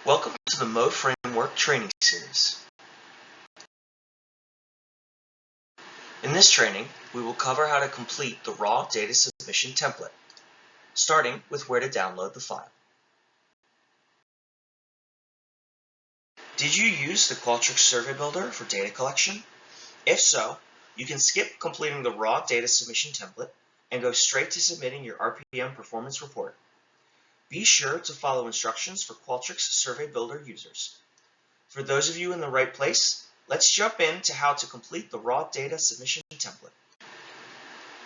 Welcome to the Mode Framework training series. In this training, we will cover how to complete the raw data submission template, starting with where to download the file. Did you use the Qualtrics Survey Builder for data collection? If so, you can skip completing the raw data submission template and go straight to submitting your RPM performance report. Be sure to follow instructions for Qualtrics Survey Builder users. For those of you in the right place, let's jump into how to complete the raw data submission template.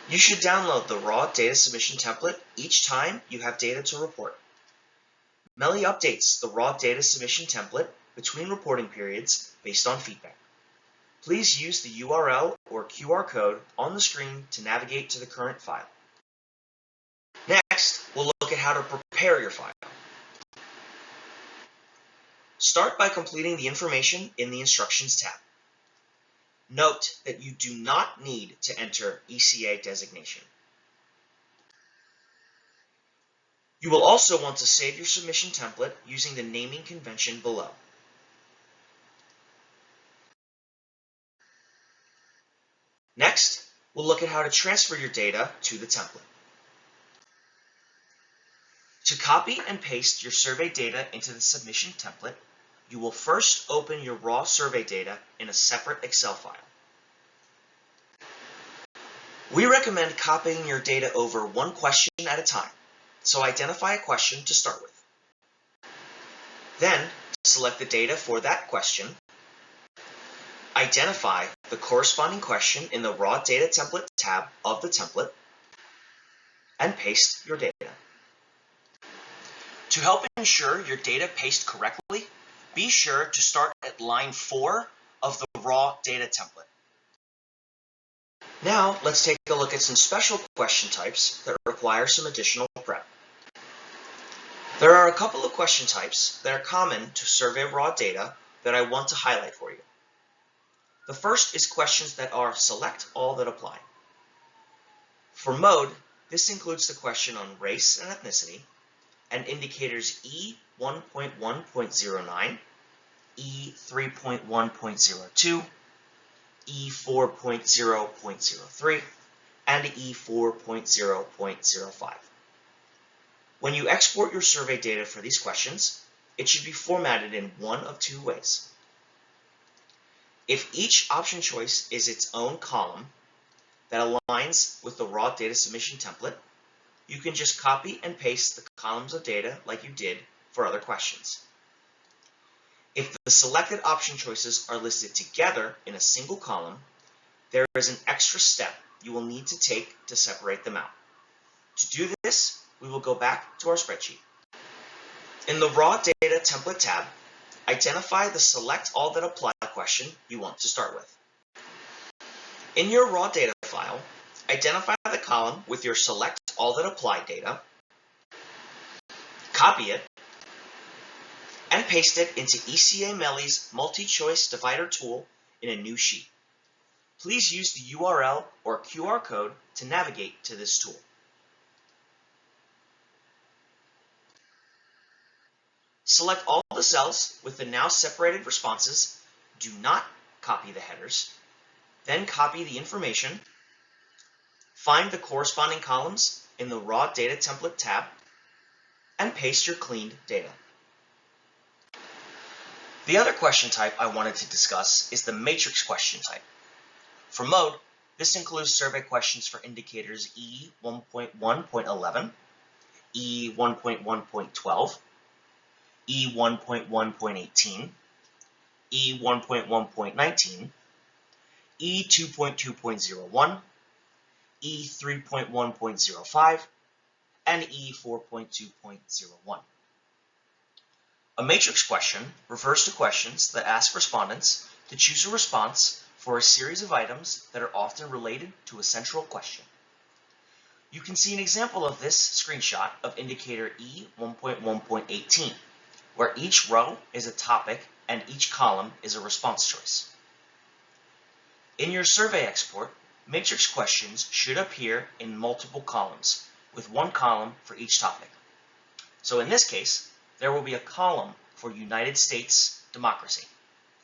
You should download the raw data submission template each time you have data to report. Meli updates the raw data submission template between reporting periods based on feedback. Please use the URL or QR code on the screen to navigate to the current file. Next, we'll look at how to prepare your file. Start by completing the information in the Instructions tab. Note that you do not need to enter ECA designation. You will also want to save your submission template using the naming convention below. Next, we'll look at how to transfer your data to the template. To copy and paste your survey data into the submission template, you will first open your raw survey data in a separate Excel file. We recommend copying your data over one question at a time, so identify a question to start with. Then, select the data for that question, identify the corresponding question in the Raw Data Template tab of the template, and paste your data. To help ensure your data pastes correctly, be sure to start at line 4 of the Raw Data Template. Now, let's take a look at some special question types that require some additional prep. There are a couple of question types that are common to survey raw data that I want to highlight for you. The first is questions that are select all that apply. For mode, this includes the question on race and ethnicity, and indicators E1.1.09, E3.1.02, E4.0.03, and E4.0.05. When you export your survey data for these questions, it should be formatted in one of two ways. If each option choice is its own column that aligns with the raw data submission template, you can just copy and paste the columns of data like you did for other questions. If the selected option choices are listed together in a single column, there is an extra step you will need to take to separate them out. To do this, we will go back to our spreadsheet. In the Raw Data Template tab, identify the Select All That Apply question you want to start with. In your raw data file, identify the column with your Select All That Apply data, copy it, and paste it into ECA Meli's multi-choice divider tool in a new sheet. Please use the URL or QR code to navigate to this tool. Select all the cells with the now separated responses. Do not copy the headers. Then copy the information. Find the corresponding columns in the Raw Data Template tab and paste your cleaned data. The other question type I wanted to discuss is the matrix question type. For mode, this includes survey questions for indicators E1.1.11, E1.1.12, E1.1.18, E1.1.19, E2.2.01, E3.1.05, and E4.2.01. A matrix question refers to questions that ask respondents to choose a response for a series of items that are often related to a central question. You can see an example of this screenshot of indicator E1.1.18, where each row is a topic and each column is a response choice. In your survey export, matrix questions should appear in multiple columns, with one column for each topic. So in this case, there will be a column for United States democracy,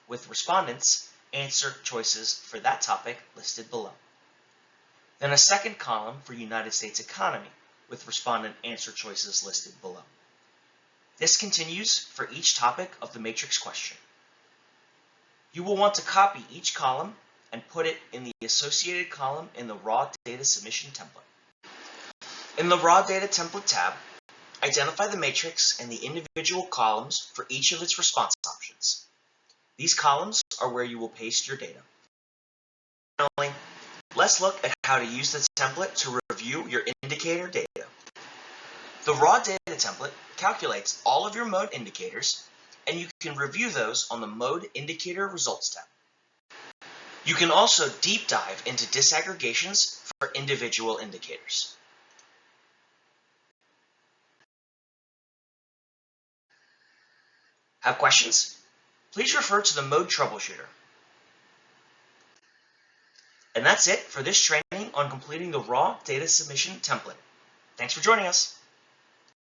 with respondents' answer choices for that topic listed below. Then a second column for United States economy, with respondent answer choices listed below. This continues for each topic of the matrix question. You will want to copy each column and put it in the associated column in the Raw Data Submission template. In the Raw Data Template tab, identify the matrix and the individual columns for each of its response options. These columns are where you will paste your data. Finally, let's look at how to use the template to review your indicator data. The Raw Data Template calculates all of your mode indicators, and you can review those on the Mode Indicator Results tab. You can also deep dive into disaggregations for individual indicators. Have questions? Please refer to the Mode Troubleshooter. And that's it for this training on completing the Raw Data Submission template. Thanks for joining us.